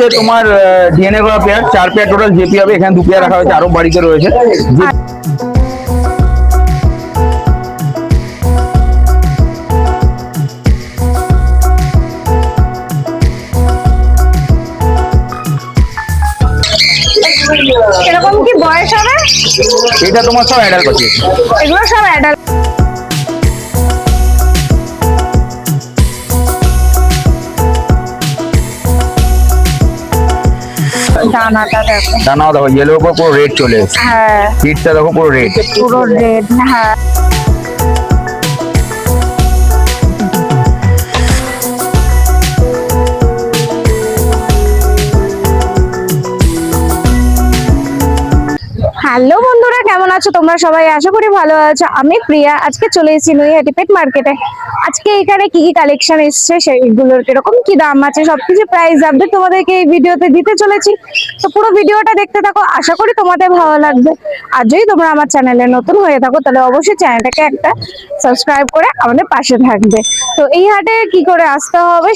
হচ্ছে তোমার ডিএনএ করা পেয়ার, 4 পেয়ার টোটাল জেপি হবে। এখানে 2 পেয়ার রাখা হয়েছে, আরো বাড়িতে রয়েছে। এরকম কি বয়স হবে? এটা তোমার সব অ্যাডাল্ট বাচ্চা, এগুলো সব অ্যাডাল্ট। দানাটা দেখো, দানাও দেখো ইয়েলো উপর পুরো রেড চলে এসেছে। হ্যাঁ পিঠটা দেখো পুরো রেড, পুরো রেড। হ্যাঁ হ্যালো বন্ধুরা, কেমন আছো তোমরা সবাই? আশা করি ভালো আছো। আমি প্রিয়া, আজকে চলে এসেছি নৈহাটি পেট মার্কেটে। আজকে এখানে কি কি কালেকশন এসছে, সেগুলোর কিরকম কি দাম আছে, সবকিছু প্রাইস আপডেট তোমাদেরকে এই ভিডিওতে দিতে চলেছি। তো পুরো ভিডিওটা দেখতে থাকো, আশা করি তোমাদের ভালো লাগবে। আর যদি তোমরা আমার চ্যানেলে নতুন হয়ে থাকো তাহলে অবশ্যই চ্যানেলটাকে একটা সাবস্ক্রাইব করে আমাদের পাশে থাকবে। তো এই হাটে কি করে আসতে হবে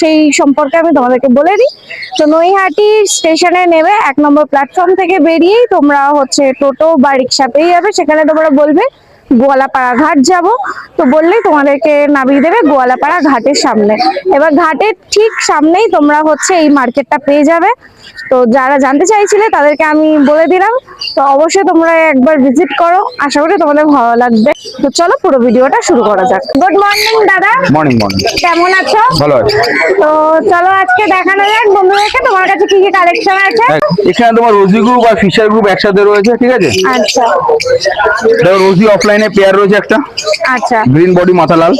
সেই সম্পর্কে আমি তোমাদেরকে বলে দিই। তো নৈহাটি স্টেশনে নেমে 1 নম্বর প্ল্যাটফর্ম থেকে বেরিয়েই তোমরা হচ্ছে টোটো বা রিক্সা পেয়ে যাবে। সেখানে তোমরা বলবে গোয়ালাপাড়া ঘাট যাব, তো বললেই তোমাদেরকে নামিয়ে দেবে গোয়ালাপাড়া ঘাটের সামনে। এবার ঘাটের ঠিক সামনেই তোমরা হচ্ছে এই মার্কেটটা পেয়ে যাবে। তো যারা জানতে চাইছিলে তাদেরকে আমি বলে দিলাম, তো অবশ্যই তোমরা একবার ভিজিট করো, আশা করি তোমাদের ভালো লাগবে। তো চলো পুরো ভিডিওটা শুরু করা যাক। গুড মর্নিং দাদা। Morning morning. কেমন আছো? ভালো আছে। তো চলো আজকে দেখানো যাক বন্ধুদেরকে তোমার কাছে কি কি কালেকশন আছে। এখানে তোমার রোজি গ্রুপ আর ফিশার গ্রুপ একসাথে রয়েছে, ঠিক আছে? আচ্ছা দেখো রোজি অফলাইনে পেয়ার রয়েছে একটা, আচ্ছা গ্রিন বডি মাথা লাল,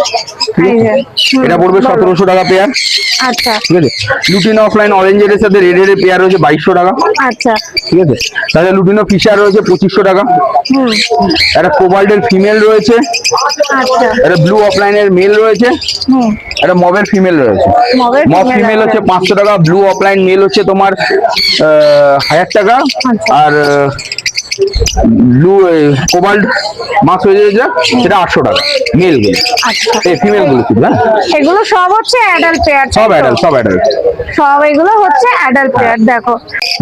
এই যে, এটা পড়বে 1700 টাকা পেয়ার, আচ্ছা ঠিক আছে? লুটিনো অফলাইন অরেঞ্জের সাথে রেড এর পেয়ার রয়েছে 2200 টাকা, আচ্ছা ঠিক আছে? তাহলে লুটিনো ফিশার রয়েছে 2500 টাকা। একটা কোবাল্টের ফিমেল রয়েছে, আচ্ছা একটা ব্লু অফলাইনের মেল রয়েছে, একটা মবের ফিমেল রয়েছে। মবের মব female ফিমেল হচ্ছে 500 টাকা, ব্লু অফলাইন মেল হচ্ছে তোমার 1000 টাকা, আচ্ছা। আর ব্লু কোবাল্ট মাছ হয়ে যাচ্ছে সেটা 800 টাকা মেল গুলো, আচ্ছা এই ফিমেল গুলো শুধু। হ্যাঁ এগুলো সব হচ্ছে অ্যাডাল্ট পেয়ার, সব অ্যাডাল্ট, সব অ্যাডাল্ট। সব এগুলো হচ্ছে অ্যাডাল্ট পেয়ার। দেখো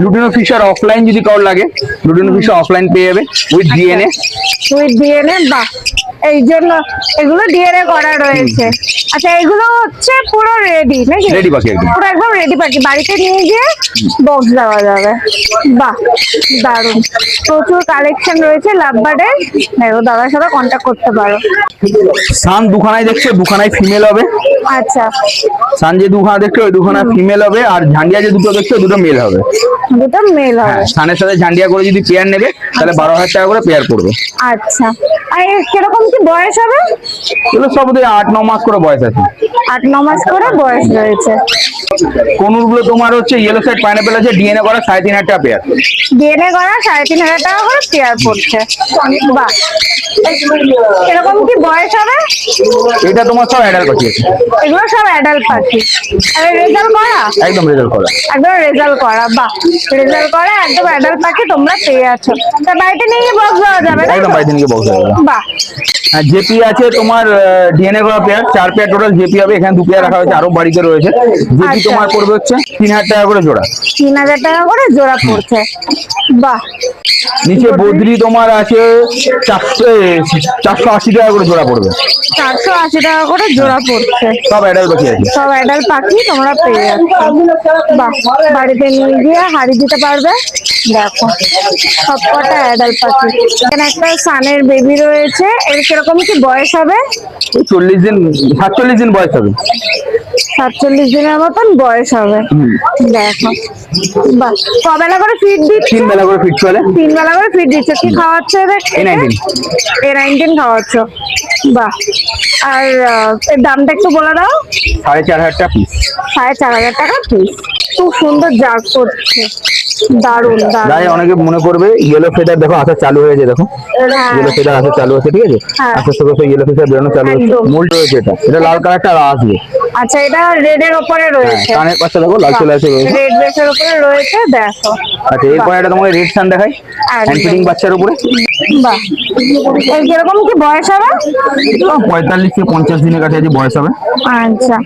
লুটিনো ফিশার অফলাইন যদি কারোর লাগে, লুটিনো ফিশার অফলাইন পেয়ে যাবে উইথ ডিএনএ। উইথ ডিএনএ, বাহ, এই জন্য এগুলো ডিএনএ করা রয়েছে। আচ্ছা এগুলো হচ্ছে পুরো রেডি নাকি? রেডি পাখি একদম, পুরো একদম রেডি পাখি, বাড়িতে নিয়ে গিয়ে বক্স দেওয়া যাবে। বাহ দারুণ, প্রচুর কালেকশন রয়েছে লাভবার্ডের। দেখো দাদার সাথে কন্ট্যাক্ট করতে পারো। সান দুখানায় দেখছো, দুখানায় ফিমেল হবে। আচ্ছা সান যে দুখানা দেখছো ওই দুখানা ফিমেল হবে, আর ঝান্ডিয়া যে দুটো দেখছো দুটো মেল হবে। দুটো মেল হবে। হ্যাঁ, সানের সাথে ঝান্ডিয়া করে যদি পেয়ার নেবে তাহলে 12,000 টাকা করে পেয়ার পড়বে। আচ্ছা আর এর কিরকম কি বয়স হবে? এগুলো সব 8-9 মাস করে বয়স আছে। 8-9 মাস করে বয়স রয়েছে। কোনুরগুলো তোমার হচ্ছে ইয়েলো সাইড পাইনাপেল আছে, ডিএনএ করা 3500 টাকা পেয়ার। ডিএনএ করা 3500 টাকা করে পেয়ার পড়ছে। বাহ, এরকম কি বয়স হবে? এটা তোমার সব অ্যাডাল্ট পাখি আছে, এগুলো সব অ্যাডাল্ট পাখি। আর রেজাল্ট করা? একদম রেজাল্ট করা। একদম রেজাল্ট করা, বাহ, রেজাল্ট করা একদম অ্যাডাল্ট পাখি তোমরা পেয়ে যাচ্ছ। তা বাড়িতে নিয়ে গিয়ে বক্স দেওয়া যাবে না? একদম বাড়িতে নিয়ে বক্স হবে। বাহ জেপি আছে তোমার ডিএনএ করা পেয়ার, 4 পেয়ার টোটাল জেপি হবে। এখানে 2 পেয়ার রাখা হয়েছে, আরো বাড়িতে রয়েছে। জেপি আচ্ছা। তোমার পড়বে হচ্ছে 3000 টাকা করে জোড়া। 3000 টাকা করে জোড়া পড়ছে। বাহ, নিচে বদ্রি তোমার আছে 480 টাকা করে জোড়া পড়বে। 480 টাকা করে জোড়া পড়ছে। সব অ্যাডাল্ট পাখি আছে, সব অ্যাডাল্ট পাখি তোমরা পেয়ে যাচ্ছ। বাহ, বাড়িতে নিয়ে গিয়ে হাড়ি দিতে পারবে। দেখো সবকটা অ্যাডাল্ট পাখি। এখানে একটা সানের বেবি রয়েছে, এর কিরকম কি বয়স হবে? 40 দিন 47 দিন বয়স হবে। 47 দিনের মতন বয়স হবে। দেখো বাহ, কবেলা করে ফিড দিচ্ছে? 3 বেলা করে ফিট চলে। 3 বেলা করে ফিড দিচ্ছে। কি খাওয়াচ্ছ এদের? A19। A19 খাওয়াচ্ছ, বাহ। আর এর দামটা একটু বলে দাও। 4500 টাকা পিস। 4500 টাকা পিস। খুব সুন্দর জাগ করছে, দারুন যাই দারুন। অনেকে মনে করবে ইয়েলো ফেদার দেখো আসা চালু হয়েছে, দেখো হ্যাঁ, ইয়েলো ফেদার আসা চালু হয়েছে, ঠিক আছে? হ্যাঁ। আস্তে আস্তে করে ইয়েলো ফেদার বেরোনো চালু হয়েছে। একদম। মোল্ড রয়েছে, এটা লাল কালারটা আসবে। আচ্ছা, এটা রেড এর উপরে রয়েছে। কানের পাশে দেখো লাল চলে আসে রয়েছে। রেড বেসের উপরে রয়েছে, দেখো। আচ্ছা, এরপরে এটা তোমাকে রেড সান দেখাই, হ্যান্ড ফিটিং বাচ্চার উপরে। বাহ, এর কিরকম কি বয়স হবে? 45 থেকে 50 দিনের কাছাকাছি বয়স হবে। আচ্ছা,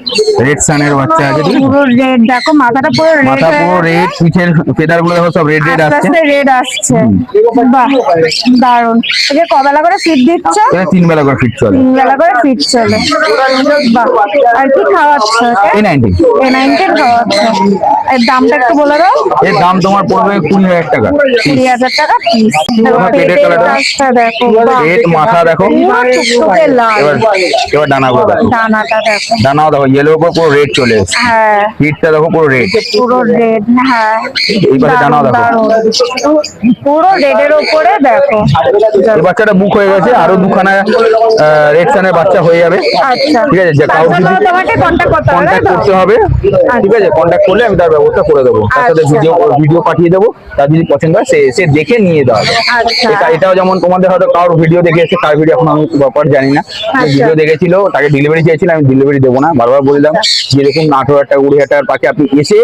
রেড সানের বাচ্চা আছে, ঠিক আছে? পুরো রেড, দেখো মাথাটা পুরো রেড, মাথা পুরো রেড, পিঠের ফেদার গুলো দেখো সব রেড রেড আস্তে আসছে। আস্তে রেড আসছে। বাহ, দারুন। একে কবেলা করে ফিট দিচ্ছ? এটা 3 বেলা করে ফিট চলে। 3 বেলা করে ফিট চলে। বাহ, আর কি খাওয়াচ্ছ? A90 A19 খাওয়াচ্ছ। এর দামটা একটু বলে দাও। এর দাম তোমার পড়বে 20,000 টাকা। 20,000 টাকা পিস। পেটের পেটের কালারটা, কাজটা দেখো, বাহ, পেট মাথা দেখো। পুরো টুকটুকে লাল। এবার ডানাগুলো দেখো, ডানাটা দেখো, ডানাও দেখো ইয়েলো উপর পুরো রেড চলে এসেছে। হ্যাঁ পিঠটা দেখো পুরো রেড। পুরো রেড, হ্যাঁ এই পাশে ডানাও দেখো। দারুণ। পুরো রেডের উপরে দেখো। এই বাচ্চাটা বুক হয়ে গেছে, আরো দুখানা রেড সানের বাচ্চা হয়ে যাবে। আচ্ছা, ঠিক আছে, যে তার কাউকে জন্য তোমাকে কন্ট্যাক্ট করতে হবে, কন্ট্যাক্ট তাই তো? করতে হবে। ঠিক আছে, কন্ট্যাক্ট করলে আমি তার ব্যবস্থা করে দেবো। তার সাথে আচ্ছা। ভিডিও পাঠিয়ে দেবো, তার যদি পছন্দ হয় সে দেখে নিয়ে দেওয়া হবে। আচ্ছা, এটাও যেমন তোমাদের হয়তো কারোর ভিডিও দেখে এসে, কার ভিডিও এখন আমি প্রপার জানি না, ভিডিও দেখেছিল, তাকে ডেলিভারি চেয়েছিলাম, আমি ডেলিভারি দেবো না, বারবার বললাম যে দেখুন 18,000 টাকা 20,000 টাকার পাখি আপনি এসে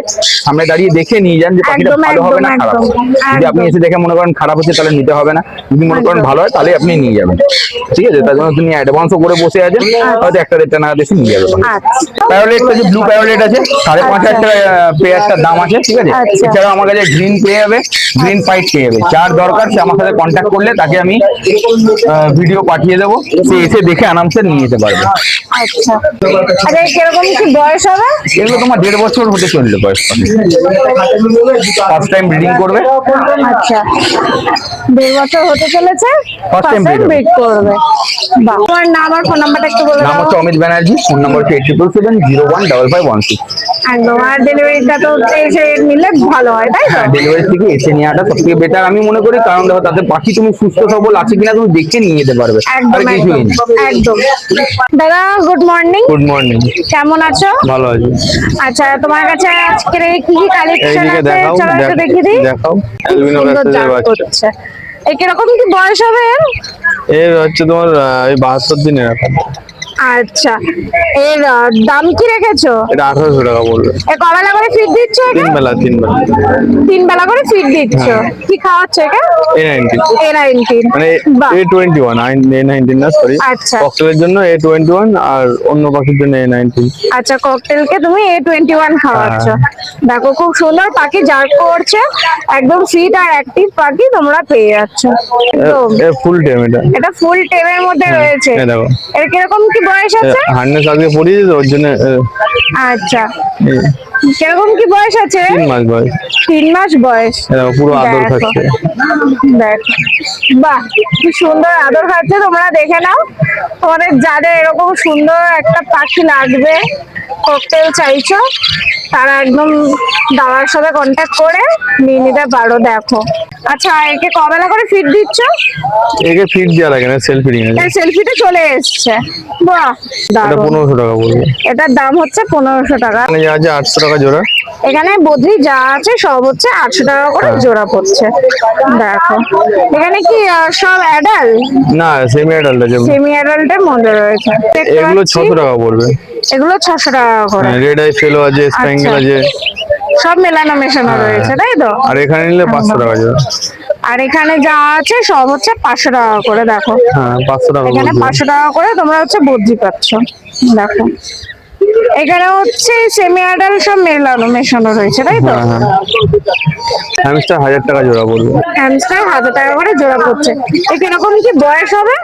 সামনে দাঁড়িয়ে দেখে নিয়ে যান যে পাখিটা একদম, ভালো হবে না একদম, খারাপ হবে। একদম। যদি আপনি এসে দেখে মনে করেন খারাপ হচ্ছে তাহলে নিতে হবে না, যদি মনে করেন ভালো হয় তাহলে আপনি নিয়ে যাবেন। ঠিক আছে, তার জন্য তুমি অ্যাডভান্সও করে বসে আছেন, হয়তো 1-1.5 টাকা এসে নিয়ে যাবে। আচ্ছা, প্যারোলেট আছে, ব্লু প্যারোলেট আছে, 5,500 টাকা পেয়ারটার দাম আছে। ঠিক আছে, আচ্ছা। এছাড়াও আমার কাছে গ্রিন পেয়ে যাবে, গ্রিন পাইট পেয়ে যাবে। যার দরকার সে আমার সাথে কন্ট্যাক্ট করলে তাকে আমি ভিডিও পাঠিয়ে দেবো, সে এসে দেখে আরামসে নিয়ে যেতে পারবে। আচ্ছা। আচ্ছা, কিরকম কি বয়স হবে? এগুলো তোমার 1.5 বছর হতে চললো বয়স, ফার্স্ট টাইম ব্রিডিং করবে। আচ্ছা, 1.5 বছর হতে চলেছে, First time breed ব্রিড করবে। বাহ, তোমার নাম আর ফোন নাম্বারটা একটু বলে নাম দাও। হচ্ছে অমিত ব্যানার্জি, ফোন নম্বর হচ্ছে 8777015516। একদম, আর ডেলিভারিটা তো এসে নিলে ভালো হয়, তাই তো? হ্যাঁ, ডেলিভারি থেকে এসে নেওয়াটা সব থেকে বেটার আমি মনে করি, কারণ দেখো তাতে পাখি তুমি সুস্থ সবল আছে কিনা তুমি দেখে নিয়ে যেতে পারবে, আর একদম, কিছুই একদম, না। একদম। দাদা, গুড মর্নিং। গুড মর্নিং, কেমন আছো? ভালো আছি। আচ্ছা, তোমার কাছে আজকের এই কি কি কালেকশন এইদিকে আছে দেখাও, চলো একটু দেখিয়ে দিই। দেখাও অ্যালবিনো সুন্দর ব্যাসের জাত বাচ্চা। হচ্ছে। এই কিরকম কি বয়স হবে এর? এর হচ্ছে তোমার এই 72 দিনের এখন। আচ্ছা, এর দাম কি রেখেছো? এটা 1800 টাকা পড়বে। এ কবেলা করে ফিড দিচ্ছ একে? 3 বেলা 3 বেলা। 3 বেলা করে ফিড দিচ্ছ। কি খাওয়াচ্ছ একে? A90 A19। মানে বাহ, A21, A19 না, সরি। আচ্ছা। ককটেলের জন্য A21 আর অন্য পাখির জন্য A19। আচ্ছা, ককটেলকে তুমি A21 খাওয়াচ্ছ। দেখো খুব সুন্দর পাখি, জার্ক করছে, একদম ফিট আর অ্যাক্টিভ পাখি তোমরা পেয়ে যাচ্ছ। একদম, এ ফুল টেম এটা। এটা ফুল টেমের মধ্যে রয়েছে। এই দেখো, এর কিরকম কি বয়স আছে? হার্নেস আগে পরিয়ে দিয়েছে, ওর জন্য আচ্ছা, এই কিরকম কি বয়স আছে? 3 মাস বয়স। 3 মাস বয়স। এই দেখো, পুরো আদর দেখো, খাচ্ছে। দেখো, বাহ, কি সুন্দর আদর খাচ্ছে, তোমরা দেখে নাও। তোমাদের যাদের এরকম সুন্দর একটা পাখি লাগবে, ককটেল চাইছো, তারা একদম দাদার সাথে কন্ট্যাক্ট করে নিয়ে নিতে পারো। দেখো, আচ্ছা, একে কবেলা করে ফিড দিচ্ছ? একে ফিট দেওয়া লাগে না, সেলফ ফিডিং আছে। এর সেলফিতে চলে এসছে। বাহ, এটা দারুণ। 1500 টাকা পড়বে। এটার দাম হচ্ছে 1500 টাকা। মানে যা আছে 800 টাকা জোড়া। এখানে বদ্রি যা আছে সব হচ্ছে 800 টাকা করে জোড়া পড়ছে। দেখো, এখানে কি সব অ্যাডাল্ট? না, সেমি অ্যাডাল্ট আছে। সেমি অ্যাডাল্টের মধ্যে রয়েছে। দেখতে এগুলো পাচ্ছি। 600 টাকা পড়বে। এগুলো 600 টাকা করে। রেড আই ফেলো আছে, স্প্যাঙ্গেল আচ্ছা। আছে। সব মেলানো মেশানো রয়েছে, তাই তো? আর এখানে নিলে 500 টাকা জোড়া। আর এখানে যা আছে সব হচ্ছে 500 টাকা করে। দেখো, হ্যাঁ, 500 টাকা এখানে পড়বে। 500 টাকা করে তোমরা হচ্ছে বদ্রি পাচ্ছ। দেখো, এখানে হচ্ছে সেমি অ্যাডাল্ট সব মেশানো রয়েছে, তাই তো? হ্যাঁ, হ্যাঁ। হ্যামস্টার 1000 টাকা জোড়া পড়বে। হ্যামস্টার 1000 টাকা করে জোড়া পড়ছে। এ কিরকম কি বয়স হবে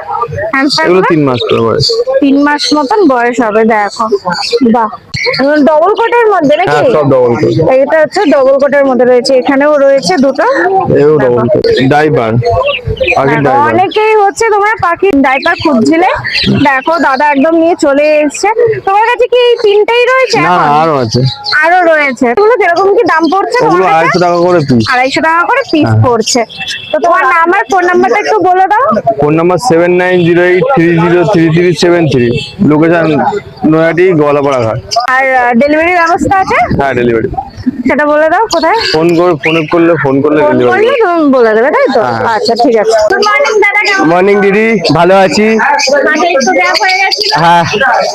হ্যামস্টার? এগুলো 3 মাস করে বয়স। 3 মাস মতন বয়স হবে। দেখো, বাহ, ডবল কোটের মধ্যে নাকি? হ্যাঁ, সব ডবল কোট। এটা হচ্ছে ডবল কোটের মধ্যে রয়েছে। এখানেও রয়েছে দুটো। এও ডবল কোট। ডাইপার, পাখির দেখো, ডাইপার। অনেকেই হচ্ছে তোমরা পাখির ডাইপার খুঁজছিলে, দেখো দাদা একদম নিয়ে চলে এসেছে। তোমার কাছে কি এই তিনটেই রয়েছে না, এখন? আরো আছে। আরো রয়েছে। এগুলো কিরকম কি দাম পড়ছে তোমার ওগুলো কাছে? 250 টাকা করে পিস। 250 টাকা করে পিস পড়ছে। তো তোমার নাম আর ফোন নাম্বারটা একটু বলে দাও। Phone number 7908303373। লোকেশন নয়াটি গোয়ালাপাড়া ঘাট। আর ডেলিভারি ব্যবস্থা আছে? হ্যাঁ ডেলিভারি। সেটা বলে দাও কোথায়? ফোন করলে ফোন ডেলিভারি। করলে তুমি বলে দেবে, তাই তো? হ্যাঁ। আচ্ছা ঠিক আছে। গুড মর্নিং দাদা, কেমন? মর্নিং দিদি, ভালো আছি। মাঝে একটু গ্যাপ হয়ে গেছিল। হ্যাঁ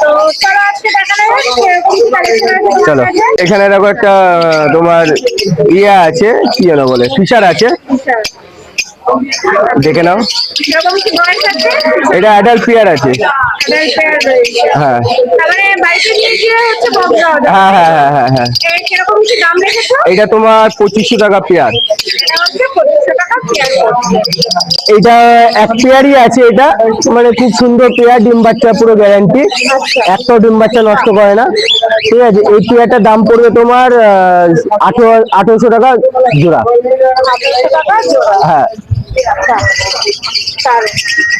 তো চলো আজকে দেখানো যাক কিরকম কি কালেকশন আছে তোমার চলো, কাছে। এখানে দেখো একটা তোমার ইয়ে আছে, কি যেন বলে, ফিশার আছে, দেখে নাও। কিরকম কি বয়স আছে? এটা অ্যাডাল্ট পেয়ার আছে। Adult pair রয়েছে। হ্যাঁ তার মানে বাড়িতে নিয়ে গিয়ে হচ্ছে বকরা order। হ্যাঁ হ্যাঁ হ্যাঁ হ্যাঁ হ্যাঁ। এর কিরকম কি দাম রেখেছো? এটা তোমার 2500 টাকা পেয়ার। এটা হচ্ছে 2500 টাকা পেয়ার পড়ছে। এটা এক পেয়ারই আছে, এটা মানে খুব সুন্দর পেয়ার, ডিম বাচ্চা পুরো গ্যারান্টি, একটাও ডিম বাচ্চা নষ্ট করে না। ঠিক আছে, এই পেয়ারটার দাম পড়বে তোমার 1800 টাকা জোড়া। 1800 টাকা জোড়া। হ্যাঁ আচ্ছা।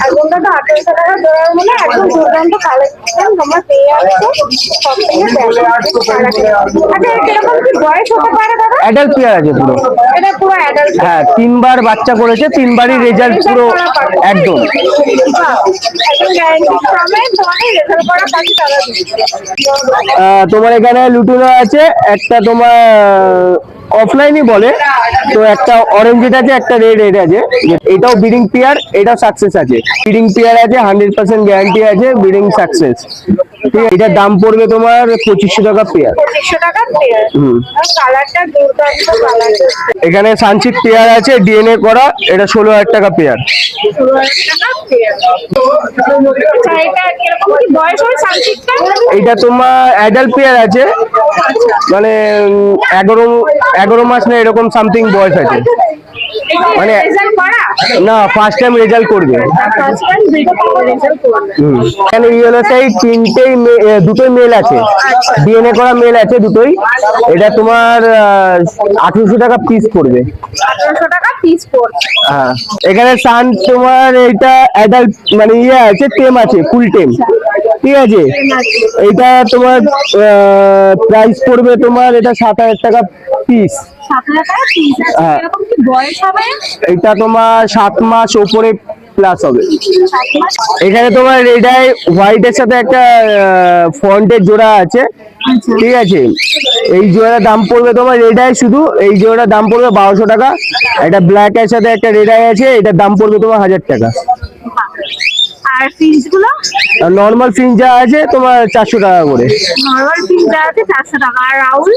আর কোনটা তো 1800 টাকা জোড়ার মানে একদম দুর্দান্ত কালেকশন তোমরা পেয়ে যাচ্ছো। সব থেকে আচ্ছা, এর কিরকম কি বয়স হতে পারে দাদা? অ্যাডাল্ট পেয়ার আছে পুরো। এটা পুরো অ্যাডাল্ট। হ্যাঁ 3বার বাচ্চা করেছে, 3বারই রেজাল্ট পুরো একদম। একদম গ্যারান্টি সমেত তোমাদের রেজাল্ট করা পাখি তারা দিচ্ছে। তোমার এখানে লুটিনো আছে একটা, তোমার অফলাইনই বলে তো, একটা অরেঞ্জ এটা আছে, একটা রেড এটা আছে। এটাও ব্রিডিং পেয়ার, এটাও সাকসেস আছে। ব্রিডিং পেয়ার আছে, 100% গ্যারান্টি আছে, ব্রিডিং সাকসেস। ঠিক আছে, এটার দাম পড়বে তোমার 2500 টাকা পেয়ার। 2500 টাকা পেয়ার। হুম। আর কালারটা দুর্দান্ত কালার। এখানে সানচিক পেয়ার আছে, ডিএনএ করা, এটা 16,000 টাকা পেয়ার। 16,000 টাকা পেয়ার। আচ্ছা, এটা কিরকম কি বয়স হয় সানচিকটা? এটা তোমার অ্যাডাল্ট পেয়ার আছে, মানে 11 মাস না এরকম সামথিং বয়স আছে। মানে রেজাল্ট করা? না, ফার্স্ট টাইম রেজাল্ট করবে। ফার্স্ট টাইম দুটো রেজাল্ট করবে। এখানে ইয়েলো সাইড দুটোই মেল আছে, ডিএনএ করা মেল আছে দুটোই। এটা তোমার 1800 টাকা পিস পড়বে। 1800 টাকা পিস পড়ছে। হ্যাঁ, এখানে সান তোমার এটা অ্যাডাল্ট মানে ইয়ে আছে, টেম আছে, ফুল টেম। ঠিক আছে, এটা তোমার প্রাইস পড়বে তোমার, এটা 7000 টাকা পিস। 7000 টাকা পিস আছে। হ্যাঁ। এরকম কি বয়স হবে? এটা তোমার 7 মাস ওপরে প্লাস হবে। 7 মাস। এখানে তোমার রেডাই হোয়াইটের সাথে একটা ফন্টের জোড়া আছে। ঠিক আছে, এই জোড়ার দাম পড়বে তোমার, রেডাই শুধু এই জোড়ার দাম পড়বে 1200 টাকা। এটা ব্ল্যাক এর সাথে একটা রেডাই আছে, এটার দাম পড়বে তোমার 1000 টাকা। আর ফিন্স গুলো? নর্মাল ফিন যা আছে তোমার 400 টাকা করে। নরমাল ফিন্স যা আছে 400 টাকা। আর রাউল?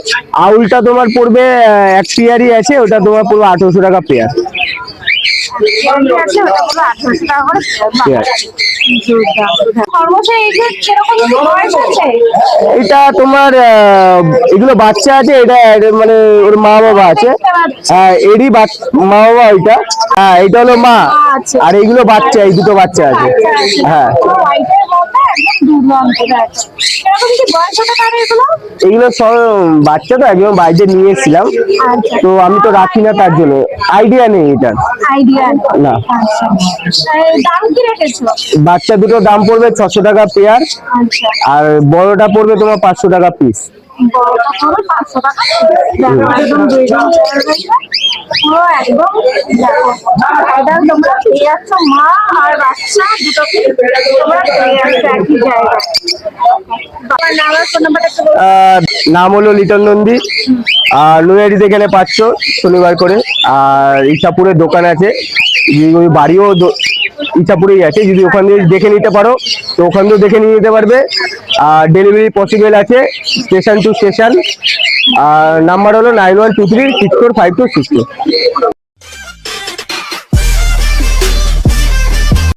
আউলটা তোমার পড়বে এক পেয়ারই আছে, ওটা তোমার পড়বে 1800 টাকা পেয়ার। আছে ওটা হলো 1800 টাকা করে পেয়ার। সর্বশেষ এই যে কিরকম কি বয়স আছে? এটা তোমার এগুলো বাচ্চা আছে, এটা মানে ওর মা বাবা আছে। হ্যাঁ, এরই মা বাবা ওইটা। হ্যাঁ, এটা হলো মা, আচ্ছা। আর এইগুলো বাচ্চা, এই দুটো বাচ্চা আছে। হ্যাঁ, পুরো হোয়াইটের মধ্যে একদম দুর্দান্ত আছে। কিরকম কি বয়স হতে পারে এগুলো? এগুলো সব বাচ্চা তো, একদম বাড়িতে নিয়ে এসেছিলাম, আচ্ছা। তো আমি তো রাখি না, তার জন্য আইডিয়া নেই এটার। আইডিয়া না। আচ্ছা। এই দাম কি রেখেছো? বাচ্চা দুটো দাম পড়বে 600 টাকা পেয়ার, আচ্ছা। আর বড়টা পড়বে তোমার 500 টাকা পিস। বড়টা পুরো 500 টাকা। দেখো একদম দুর্দান্ত রয়েছে। পুরো একদম দেখো অ্যাডাল্ট তোমরা পেয়ে যাচ্ছ, মা আর বাচ্চা দুটোকে তোমরা পেয়ে যাচ্ছ একই জায়গায়। তোমার নাম আর ফোন নাম্বারটা একটু বলো। নাম হলো লিটন নন্দী, আর নৈহাটিতে এখানে পাচ্ছ শনিবার করে। আর ইচ্ছাপুরের দোকান আছে, ওই বাড়িও ইচ্ছাপুরেই আছে, যদি ওখান দিয়ে দেখে নিতে পারো তো ওখান দিয়েও দেখে নিয়ে যেতে পারবে। আর ডেলিভারি পসিবল আছে স্টেশন টু স্টেশন। আর নাম্বার হলো 9123645262।